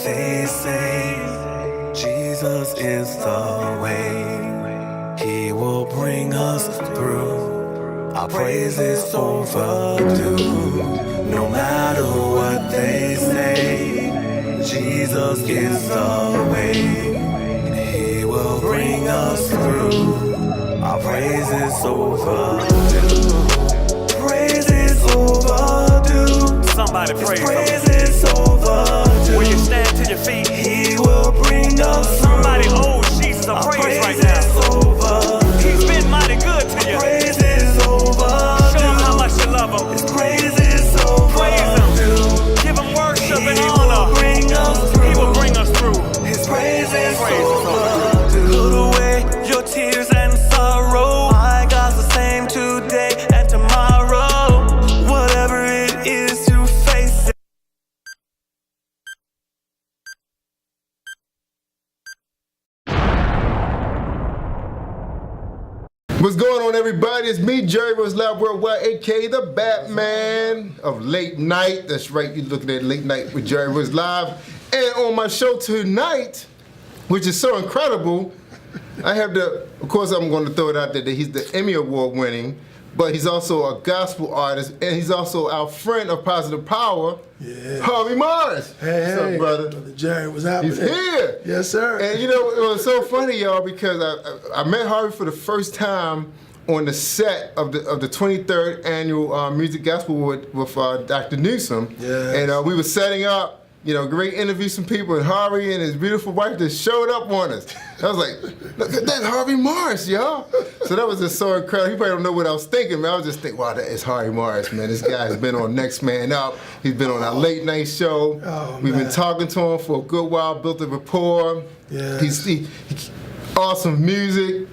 They say Jesus is the way. He will bring us through. Our praise is overdue. No matter what they say, Jesus is the way. He will bring us through. Our praise is overdue. Praise is overdue. Somebody praise him. Praise is overdue. Will you stand to your feet? He will bring us through. Somebody owes Jesus a praise right now. He's been mighty good to you. Praise is overdue. Show him how much you love him. His praise is overdue. Praise him. Give him worship and honor. He will bring us through. His praise is overdue. Put away your tears and sorrow. My God's the same today and tomorrow. Whatever it is to face it. What's going on, everybody? It's me, Jerry Royce Live Worldwide, aka the Batman of Late Night. That's right, you're looking at Late Night with Jerry Royce Live. And on my show tonight, which is so incredible, I have of course I'm going to throw it out there that he's the Emmy Award winning, but he's also a gospel artist, and he's also our friend of Positive Power, Harvey Morris. Hey, what's up, brother? Brother Jerry, what's happening? He's here. Yes, sir. And you know, it was so funny, y'all, because I met Harvey for the first time on the set of the 23rd annual Music Gospel Award with Dr. Newsom. Yes. And we were setting up, you know, great interviews from people, and Harvey and his beautiful wife just showed up on us. I was like, look at that, Harvey Morris, y'all. So that was just so incredible. He probably don't know what I was thinking, man. I was just thinking, wow, that is Harvey Morris, man. This guy has been on Next Man Up. He's been on our late night show. Oh, We've man. been talking to him for a good while, built a rapport. Yes. He awesome music.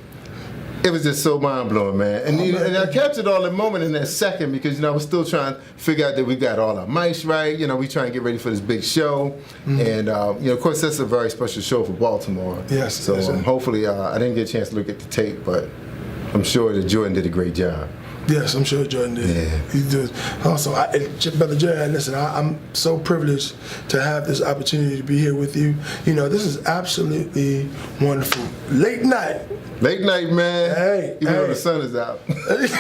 It was just so mind-blowing, man. And I captured all the moment in that second because, you know, I was still trying to figure out that we got all our mics right. You know, we trying to get ready for this big show. And, you know, of course, that's a very special show for Baltimore. Yes. So yes, sir. hopefully, I didn't get a chance to look at the tape, but I'm sure that Jordan did a great job. Yes, I'm sure Jordan did. Yeah. He did. Also, Brother Jerry, listen, I'm so privileged to have this opportunity to be here with you. You know, this is absolutely wonderful. Late night. Late night, man. Hey, Even though hey. the sun is out. It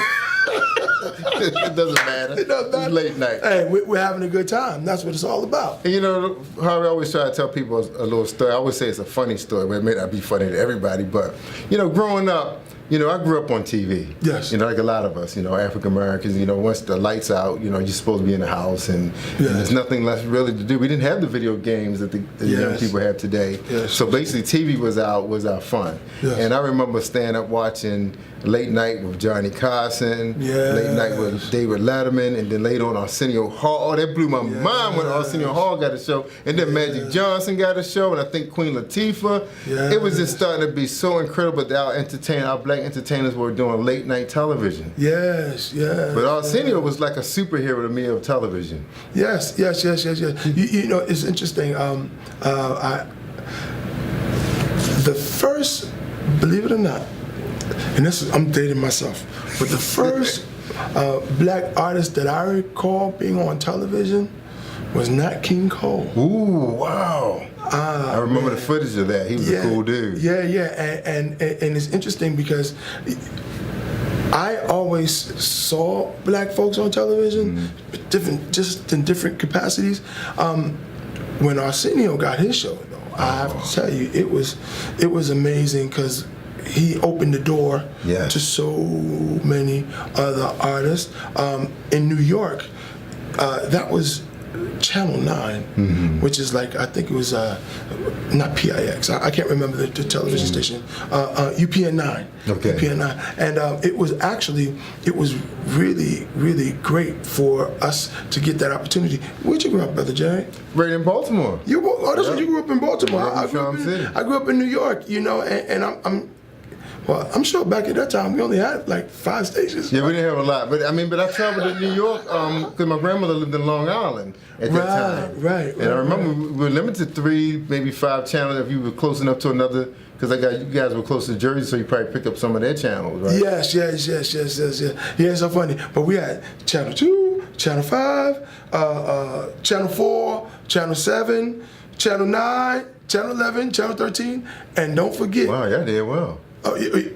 doesn't matter. It does not. It's late night. Hey, we're having a good time. That's what it's all about. And you know, Harvey, I always try to tell people a little story. I always say it's a funny story, but it may not be funny to everybody. But, you know, growing up, you know, I grew up on TV. Yes. You know, like a lot of us, you know, African Americans, you know, once the lights out, you know, you're supposed to be in the house and there's nothing less really to do. We didn't have the video games that the young people have today. Yes. So basically TV was our fun. Yes. And I remember staying up watching Late Night with Johnny Carson, Late Night with David Letterman, and then later on Arsenio Hall. Oh, that blew my mind when Arsenio Hall got a show. And then Magic Johnson got a show, and I think Queen Latifah. It was just starting to be so incredible that our black entertainers were doing late night television. Yes, yes. But Arsenio was like a superhero to me of television. Yes. You know, it's interesting. The first, believe it or not, and I'm dating myself, but the first black artist that I recall being on television was Nat King Cole. Ooh, wow. I remember the footage of that. He was a cool dude. Yeah, and it's interesting because I always saw black folks on television, just in different capacities. When Arsenio got his show, though, I have to tell you, it was amazing because he opened the door to so many other artists. In New York, that was Channel 9, which is like, I think it was, not PIX, I can't remember the television station, UPN 9. Okay. UPN 9. And it was really, really great for us to get that opportunity. Where'd you grow up, Brother Jerry? Right in Baltimore. You grew up in Baltimore. Yeah, I grew up in New York, you know, and I'm sure back at that time we only had like 5 stations. Yeah, we didn't have a lot, but I traveled to New York because my grandmother lived in Long Island at that time. Right. And I remember we were limited to 3, maybe 5 channels if you were close enough to another. Because you guys were close to Jersey, so you probably picked up some of their channels, right? Yes. Yeah, it's so funny. But we had Channel 2, Channel 5, Channel 4, Channel 7, Channel 9, Channel 11, Channel 13, and don't forget. Wow, y'all did well.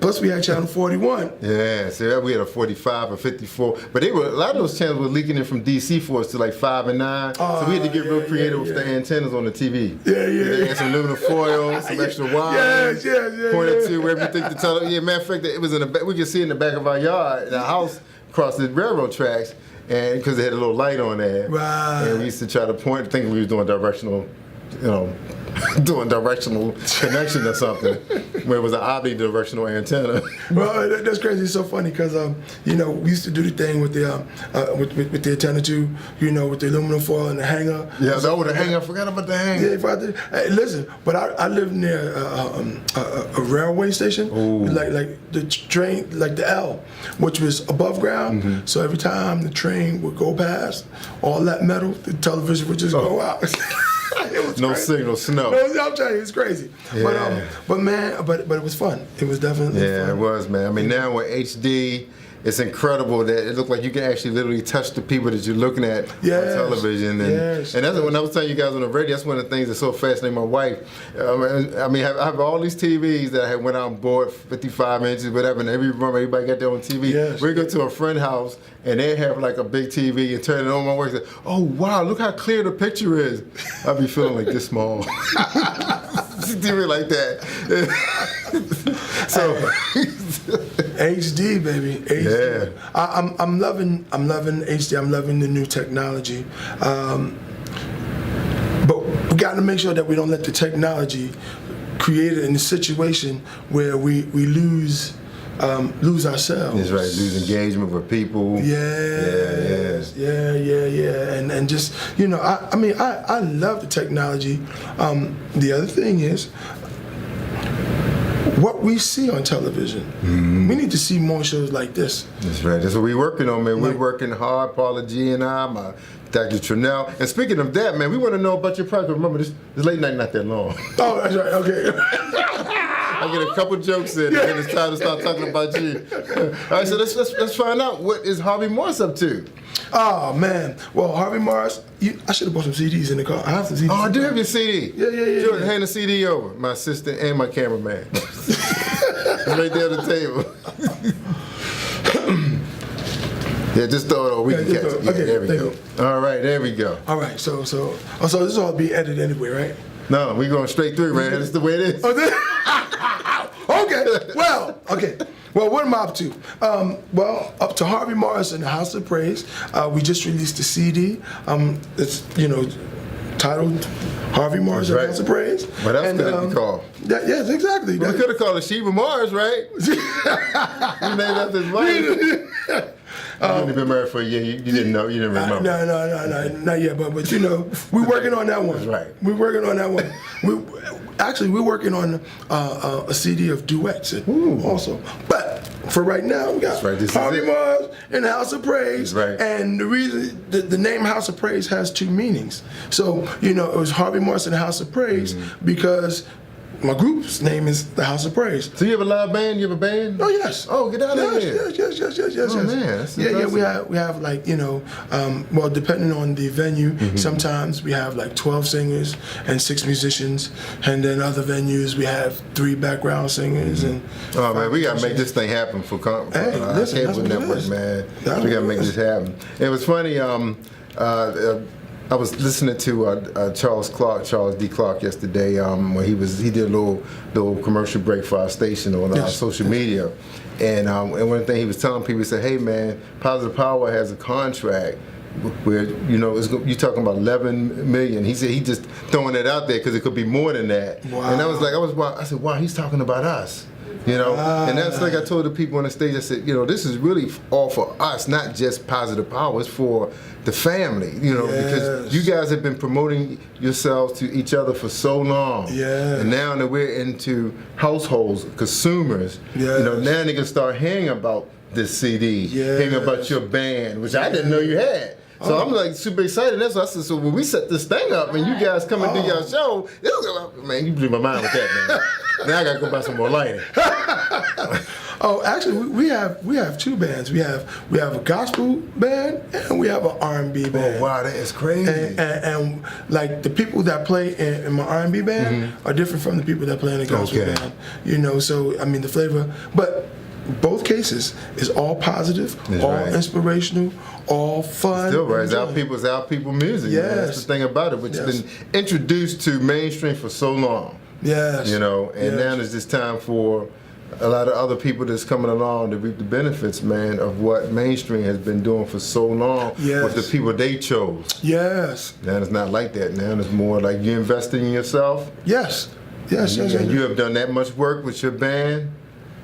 Plus we had Channel 41. Yeah, so we had a 45 or 54, but a lot of those channels were leaking in from DC for us to like 5 and 9. So we had to get real creative with the antennas on the TV. They had some aluminum foil, some extra wires. Pointed to wherever you think the television. Yeah, matter of fact, it was in the back. We could see in the back of our yard, in our house, across the railroad tracks, and because it had a little light on there. Right. And we used to try to point, thinking we was doing directional, doing directional connection or something, where it was an omnidirectional antenna. Well, that's crazy. It's so funny because we used to do the thing with the antenna too. With the aluminum foil and the hanger. Yeah, the hanger. I forgot about the hanger. Yeah, hey, listen, but I lived near a railway station, like the train, like the L, which was above ground. Mm-hmm. So every time the train would go past, all that metal, the television would just go out. No signal, snow. No, I'm telling you, it's crazy. Yeah. But it was fun. It was definitely fun. Yeah, it was, man. I mean, now with HD, it's incredible that it looked like you can actually literally touch the people that you're looking at on television. And, and that's when I was telling you guys on the radio, that's one of the things that's so fascinating my wife. I mean, I have all these TVs that I had went out and bought, 55 inches, whatever, and every room, everybody got their own TV. Yes. We go to a friend's house, and they have like a big TV and turn it on. My wife said, "Oh, wow, look how clear the picture is." I'd be feeling like this small. TV like that. So HD, baby. HD. Yeah. I'm loving HD. I'm loving the new technology. But we got to make sure that we don't let the technology create it in a situation where we lose ourselves. That's right. Lose engagement with people. Yes. Yeah. And just I love the technology. The other thing is, what we see on television, we need to see more shows like this. That's right. That's what we're working on, man. We're working hard. Paula G and I, my Dr. Trinell. And speaking of that, man, we want to know about your project. Remember, this late night not that long. Oh, that's right. Okay. I get a couple jokes in, and then it's time to start talking about you. All right, so let's find out, what is Harvey Morris up to? Oh man. Well, Harvey Morris, I should have bought some CDs in the car. I have some CDs. Oh, I do have your CD. Yeah. Jordan, hand the CD over. My assistant and my cameraman. It's right there on the table. Yeah, just throw it over. We can catch it. Yeah, okay, there we go. All right, there we go. All right. So this will all be edited anyway, right? No, we going straight through, man. That's the way it is. Okay. Well, what am I up to? Up to Harvey Morris and the House of Praise. We just released a CD. It's titled Harvey Morris and the House of Praise. But that's could it be called? Yes, exactly. We could have called it Sheba Morris, right? You named after his wife. You've only been married for a year. You didn't know. You didn't remember. No, not yet. But we're working on that one. That's right. We're working on that one. We're working on a CD of duets also. But for right now, we got Harvey Morris and the House of Praise. Right. And the reason the name House of Praise has two meanings. So it was Harvey Morris and the House of Praise because my group's name is the House of Praise. So you have a live band? You have a band? Oh yes. Oh, get out of here. Yes. Oh man, that's Yeah. impressive. We have like depending on the venue, sometimes we have like 12 singers and 6 musicians, and then other venues we have 3 background singers and. Oh man, we gotta make this thing happen for listen, Cable that's Network, what it is. man. That's We gotta what it make is. this happen. It was funny. I was listening to Charles D. Clark yesterday when he did a little commercial break for our station on social media, and one thing he was telling people, he said, "Hey man, Positive Power has a contract where you're talking about 11 million." He said he just throwing it out there because it could be more than that. Wow. And I said, wow, he's talking about us. And that's like I told the people on the stage, I said, this is really all for us, not just Positive Power, it's for the family, because you guys have been promoting yourselves to each other for so long. Yeah. And now that we're into households, consumers, now they can start hearing about this CD, hearing about your band, which I didn't know you had. So I'm like super excited. That's why I said, so when we set this thing up and you guys come and do your show, man, you blew my mind with that, man. Now I gotta go buy some more lighting. Oh, actually, we have two bands. We have a gospel band and we have an R&B band. Oh wow, that is crazy. And like the people that play in my R&B band are different from the people that play in the gospel band. You know, so I mean the flavor, but both cases is all positive, all inspirational, all fun. Still right, it's our people music. Yes, man. That's the thing about it, which has been introduced to mainstream for so long. Yes, you know, and now it's just time for a lot of other people that's coming along to reap the benefits, man, of what mainstream has been doing for so long with the people they chose. Yes. Now it's not like that. Now it's more like you investing in yourself. Yes. And you have done that much work with your band.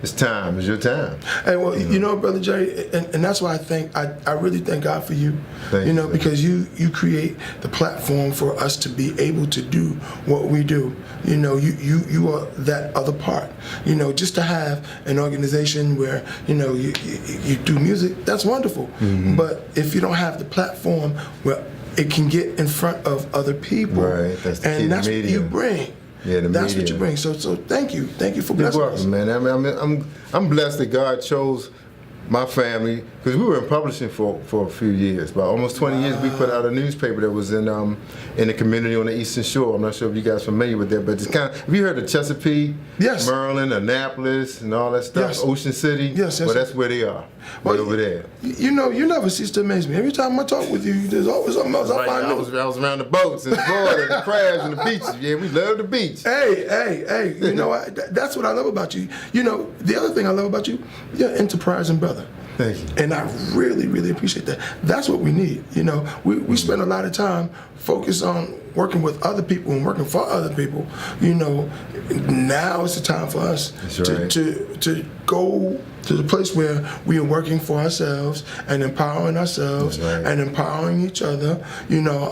It's time. It's your time. Hey, well, you know, Brother Jerry, and that's why I really thank God for you. Thank you know, you. because you create the platform for us to be able to do what we do. You know, you are that other part. You know, just to have an organization where, you know, you do music, that's wonderful. But if you don't have the platform where it can get in front of other people, that's the key, that's the what media. you bring. Yeah, that's what you bring. So thank you for blessing You're us. welcome, man. I'm blessed that God chose my family, because we were in publishing for a few years. About almost 20 years, we put out a newspaper that was in the community on the Eastern Shore. I'm not sure if you guys are familiar with that, but it's kind of, have you heard of Chesapeake, Maryland, Annapolis, and all that stuff, Ocean City? Yes. Well, that's where they are, right over there. You know, you never cease to amaze me. Every time I talk with you, there's always something else I find I was around the boats and Florida, the crabs and the beaches. Yeah, we love the beach. Hey, you know, that's what I love about you. You know, the other thing I love about you, you're an enterprising brother. Thank you. And I really, really appreciate that. That's what we need. You know, we spend a lot of time focused on working with other people and working for other people. You know, now is the time for us to go to the place where we are working for ourselves and empowering ourselves and empowering each other. You know,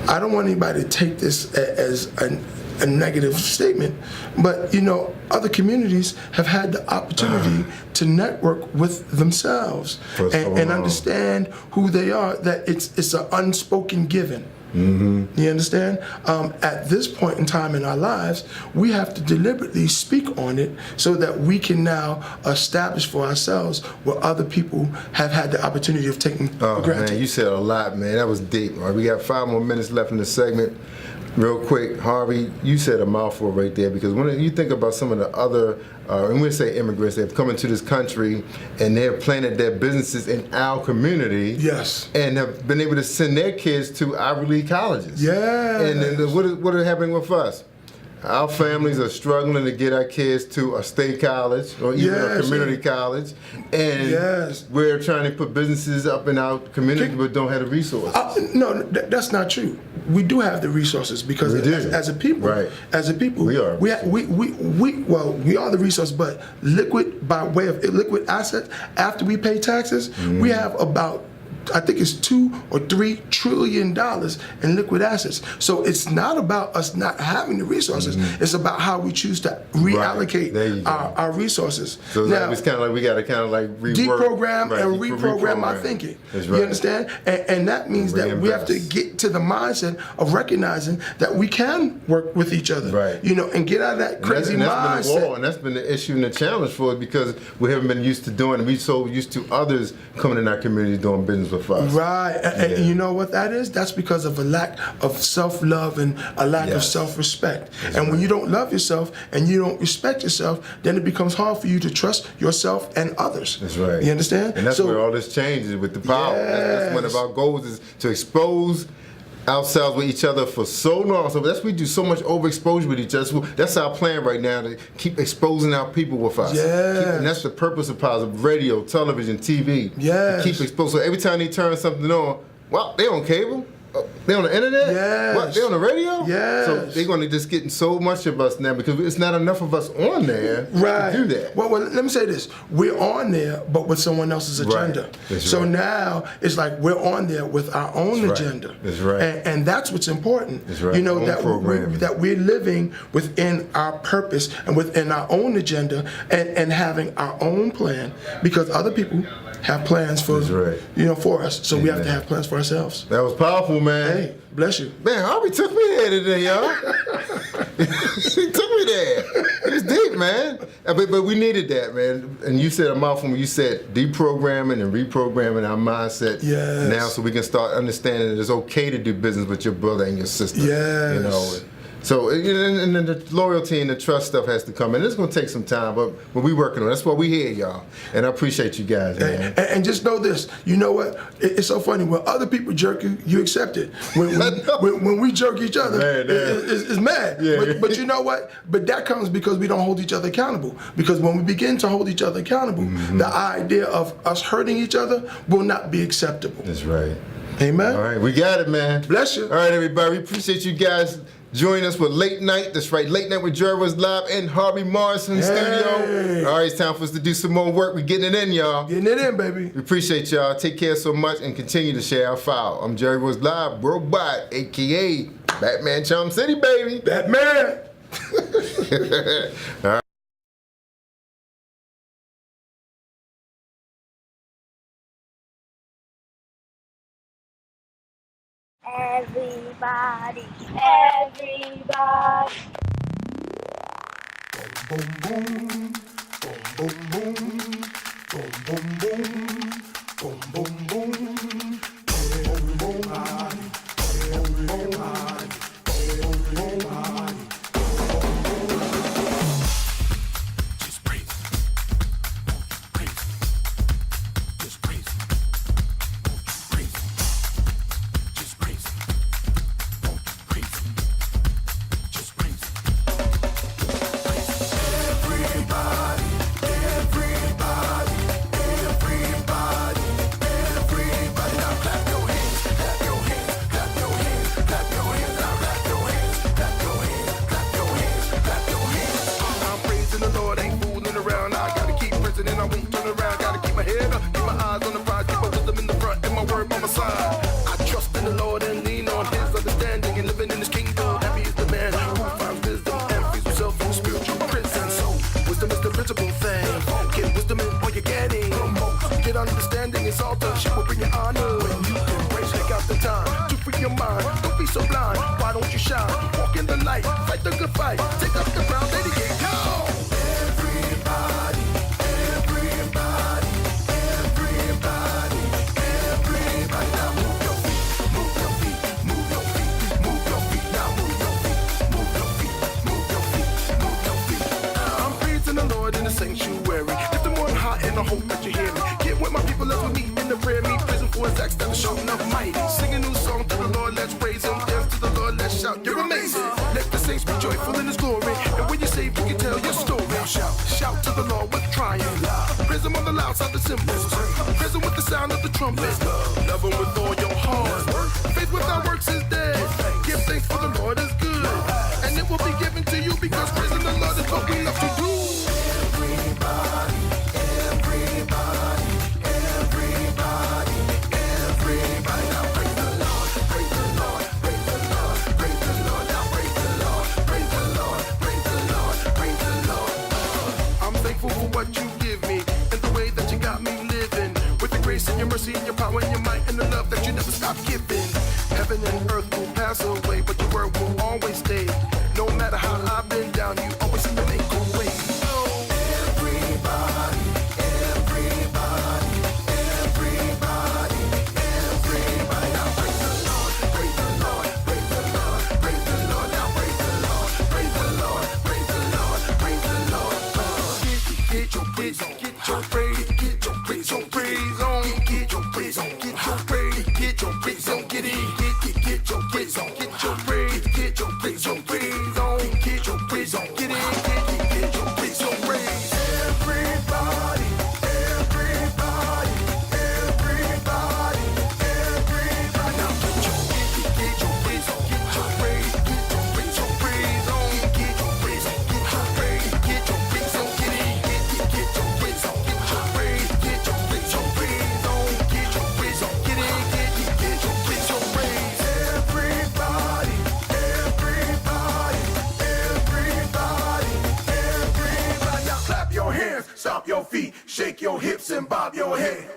I don't want anybody to take this as a negative statement, but you know, other communities have had the opportunity to network with themselves and understand who they are, that it's an unspoken given. You understand? At this point in time in our lives, we have to deliberately speak on it so that we can now establish for ourselves what other people have had the opportunity of taking for granted. Man, you said a lot, man. That was deep. All right, we got 5 more minutes left in the segment. Real quick, Harvey, you said a mouthful right there, because when you think about some of the other, and we say immigrants, they've come into this country and they've planted their businesses in our community. Yes. And have been able to send their kids to Ivy League colleges. Yeah. And then what is happening with us? Our families are struggling to get our kids to a state college or even a community college, and we're trying to put businesses up in our community but don't have the resources. No, that's not true. We do have the resources because as a people, we are. We are the resource, but by way of liquid assets, after we pay taxes, we have about, I think it's $2 or $3 trillion in liquid assets. So it's not about us not having the resources. It's about how we choose to reallocate our resources. So now, it's kind of like we got to kind of like deprogram and reprogram our thinking. You understand? And that means that we have to get to the mindset of recognizing that we can work with each other. You know, and get out of that crazy mindset. And that's been the issue and the challenge for us, because we haven't been used to doing it. We're so used to others coming in our community doing business with us. And you know what that is? That's because of a lack of self-love and a lack of self-respect. And when you don't love yourself and you don't respect yourself, then it becomes hard for you to trust yourself and others. That's right. You understand? And that's where all this changes with the power. That's one of our goals, is to expose ourselves with each other for so long. So that's, we do so much overexposure with each other. That's our plan right now, to keep exposing our people with us. And that's the purpose of positive radio, television, TV. To keep exposed. So every time they turn something on, well, they on cable. They on the internet? What, they on the radio? So they're going to just getting so much of us now, because it's not enough of us on there to do that. Well, let me say this. We're on there, but with someone else's agenda. So now it's like we're on there with our own agenda. And that's what's important. You know, that we're living within our purpose and within our own agenda, and having our own plan, because other people have plans for for us. So we have to have plans for ourselves. That was powerful, man. Hey, bless you. Man, Harvey took me there today, y'all. He took me there. It was deep, man. But we needed that, man. And you said a mouthful when you said deprogramming and reprogramming our mindset now, so we can start understanding that it's okay to do business with your brother and your sister. Yes. You know. So, and then the loyalty and the trust stuff has to come in. It's going to take some time, but we working on it. That's why we here, y'all. And I appreciate you guys, man. And just know this. You know what? It's so funny. When other people jerk you, you accept it. When we jerk each other, it's mad. Yeah. But you know what? But that comes because we don't hold each other accountable. Because when we begin to hold each other accountable, the idea of us hurting each other will not be acceptable. That's right. Amen? All right, we got it, man. Bless you. All right, everybody. We appreciate you guys joining us for Late Night. That's right, Late Night with Jerry was live in Harvey Morrison studio. All right, it's time for us to do some more work. We're getting it in, y'all. Getting it in, baby. We appreciate y'all. Take care so much and continue to share our file. I'm Jerry was live worldwide, a.k.a. Batman Charm City, baby. Batman. All right. Everybody, everybody. Boom, boom, boom, boom, boom, boom, boom, boom, boom, boom, boom, everybody, everybody, everybody. Just breathe, breathe, just breathe, breathe, just breathe, breathe, just breathe. Everybody, everybody, everybody, everybody. Now clap your hands, clap your hands, clap your hands, clap your hands. Now clap your hands, clap your hands, clap your hands, clap your hands. I'm praising the Lord, ain't fooling around. I gotta keep praising and I won't turn around. Gotta keep my head up, keep my eyes on the prize, keep my wisdom in the front and my word by my side. I trust in the Lord and lean on His understanding and living in His kingdom. Happy is the man who finds wisdom and frees himself from the spiritual prison. So wisdom is the principal thing. Get wisdom in all you're getting. Get understanding, it's all done. She will bring you honor. When you embrace, take out the time to free your mind. Don't be so blind. Why don't you shine? Walk in the light, fight the good fight. Take up the crown, lady, get go. Everybody, everybody, everybody, everybody. Now move your feet, move your feet, move your feet, move your feet. Now move your feet, move your feet, move your feet, move your feet. I'm praising the Lord in the sanctuary. Lift them on high and I hope that you hear me. Get with my people, let's meet in the prayer. Meet prison for his acts that are showing enough might. Sing a new song to the Lord, let's praise Him. Dance to the Lord, let's shout. You're amazing. Let the saints be joyful in His glory. And when you're saved, you can tell your story. Shout, shout to the Lord with triumph. Praise Him on the loud side, the cymbals. Praise Him with the sound of the trumpet. Love Him with all your heart. Faith without works is dead. Give thanks for the Lord is good. And it will be given to you because praising the Lord is what we love to do. Everybody, everybody, everybody, everybody. Now praise the Lord, praise the Lord, praise the Lord, praise the Lord. Now praise the Lord, praise the Lord, praise the Lord, praise the Lord. I'm thankful for what you give me and the way that you got me living. With your grace and your mercy and your power and your might and the love that you never stop giving. Heaven and earth will pass away, but your word will always stay. No matter how I've been down, you always seem to make a way. Everybody, everybody, everybody, everybody. Now praise the Lord, praise the Lord, praise the Lord, praise the Lord. Now praise the Lord, praise the Lord, praise the Lord, praise the Lord. Get your praise on, get your praise, get your praise on, praise on, get your praise on, get your praise, get your praise on, get it, get your praise on, get your praise, get your praise on, praise on, get your praise on, get it, get your praise on, praise. Everybody, everybody, everybody, everybody. Now get your praise on, get your praise, get your praise on, praise on, get your praise on, get your praise, get your praise on, get it, get your praise on, get your praise, get your praise on, praise on, get your praise on, get it, get your praise on, praise. Everybody, everybody, everybody, everybody. Now clap your hands, stomp your feet, shake your hips and bob your head.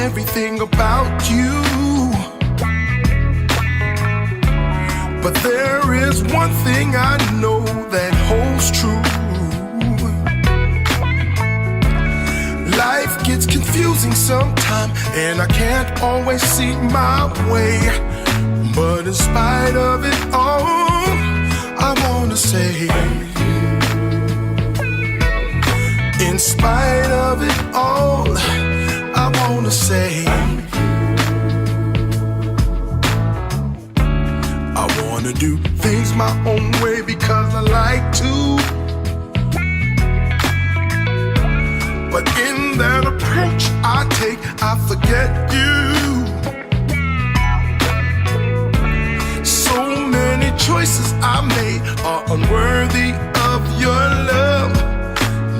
everything about you. But there is one thing I know that holds true. Life gets confusing sometime, and I can't always see my way. But in spite of it all, I wanna say, in spite of it all, I wanna say, I wanna do things my own way because I like to. But in that approach I take, I forget you. So many choices I made are unworthy of your love.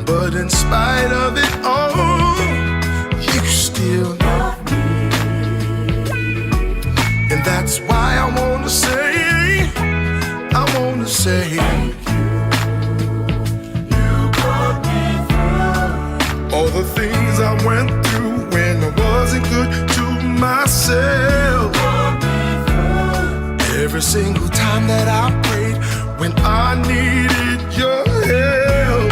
But in spite of it all, you still love me. And that's why I wanna say, you got me through all the things I went through when I wasn't good to myself. Every single time that I prayed when I needed your help.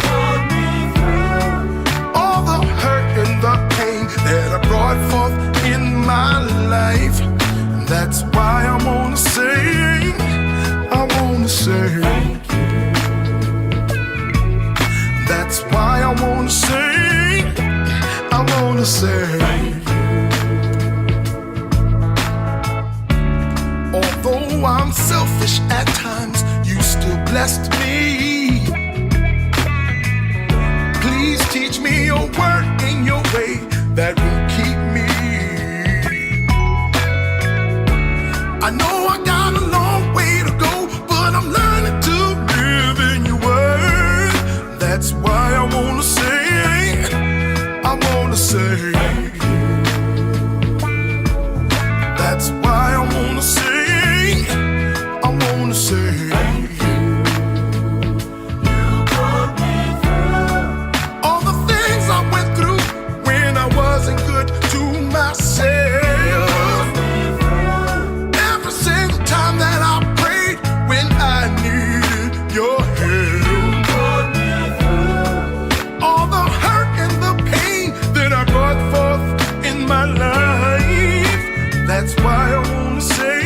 All the hurt and the pain that I brought forth in my life. That's why I wanna say, thank you. That's why I wanna say, thank you. Although I'm selfish at times, you still blessed me. Please teach me your word in your way that will keep me. I know I got a long way to go, but I'm learning to live in your word. That's why I wanna say, that's why I wanna say, you got me through all the things I went through when I wasn't good to myself. Every single time that I prayed when I needed your help. All the hurt and the pain that I brought forth in my life. That's why I wanna say,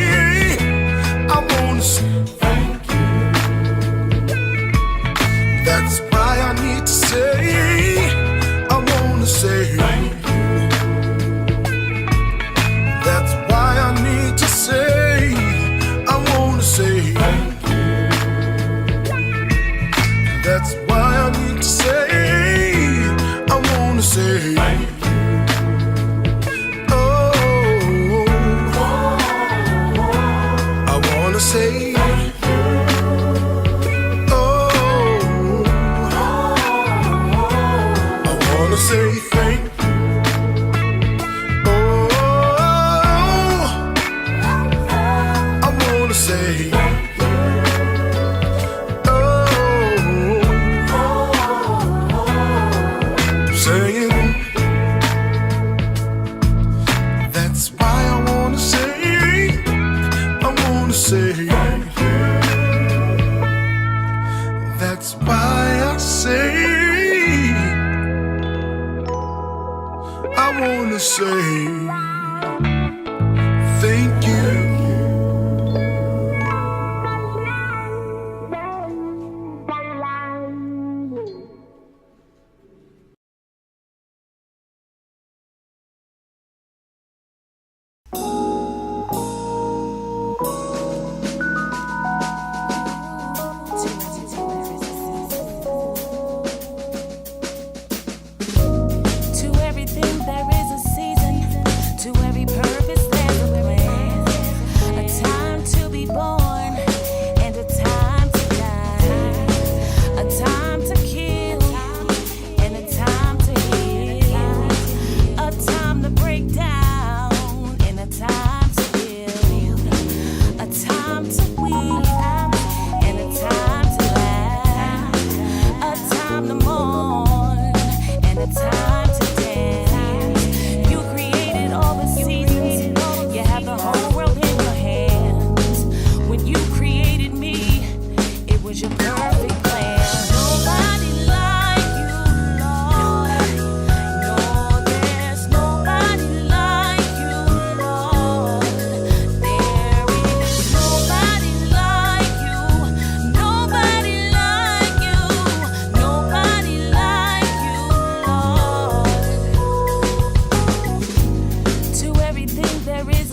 thank you. That's why I need to say, I wanna say, thank you. That's why I need to say, I wanna say, thank you. That's why I need to say, I wanna say, thank you. Say, oh, I wanna say thank you. Oh, I wanna say, oh, saying, that's why I wanna say, that's why I say, I wanna say, thank you. To everything there is a season. To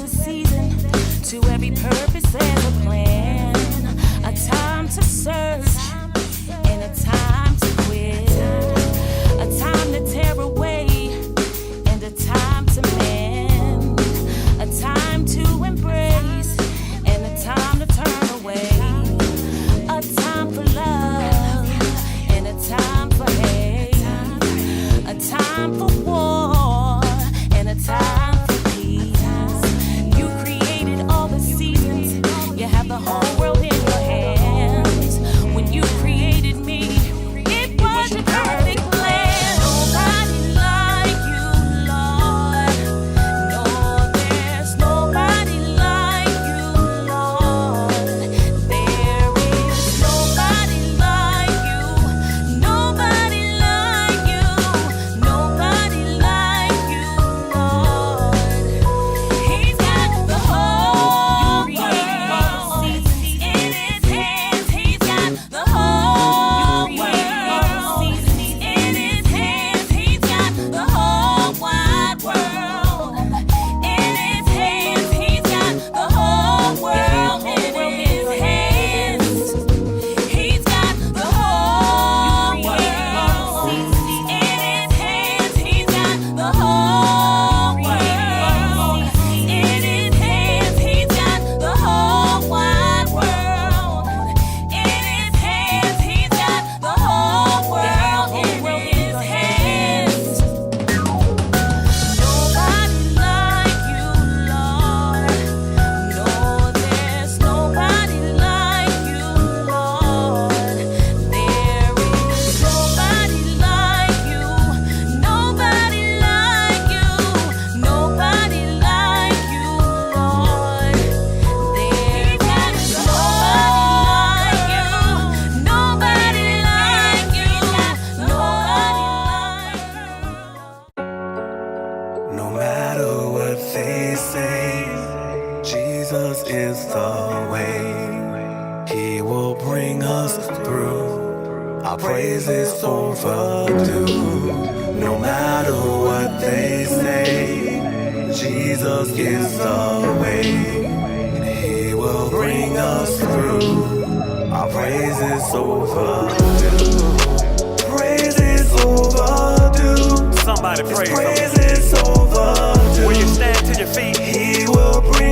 a season, to every purpose there's a plan. A time to search and a time to quit. A time to tear away and a time to mend. A time to embrace and a time to turn away. A time for love and a time for hate. A time for war and a time for peace. You created all the seasons. You have the whole world in your hands. When you created me, it was your perfect plan. Nobody like you, Lord. No, there's nobody like you, Lord. There is nobody like you. Nobody like you. Nobody like you, Lord. He's got the whole world in his hands. He's got the whole world in his hands. He's got the whole wide world in his hands. He's got the whole world in his hands. He's got the whole world in his hands. He's got the whole world in his hands. He's got the whole wide world in his hands. He's got the whole world in his hands. Nobody like you, Lord. No, there's nobody like you, Lord. There is nobody like you. Nobody like you. Nobody like you, Lord. There's nobody like you. Nobody like you. Nobody like you. No matter what they say, Jesus is the way. He will bring us through. Our praise is overdue. No matter what they say, Jesus is the way. He will bring us through. Our praise is overdue. Praise is overdue. Somebody praise him. Praise is overdue. Will you stand to your feet? He will bring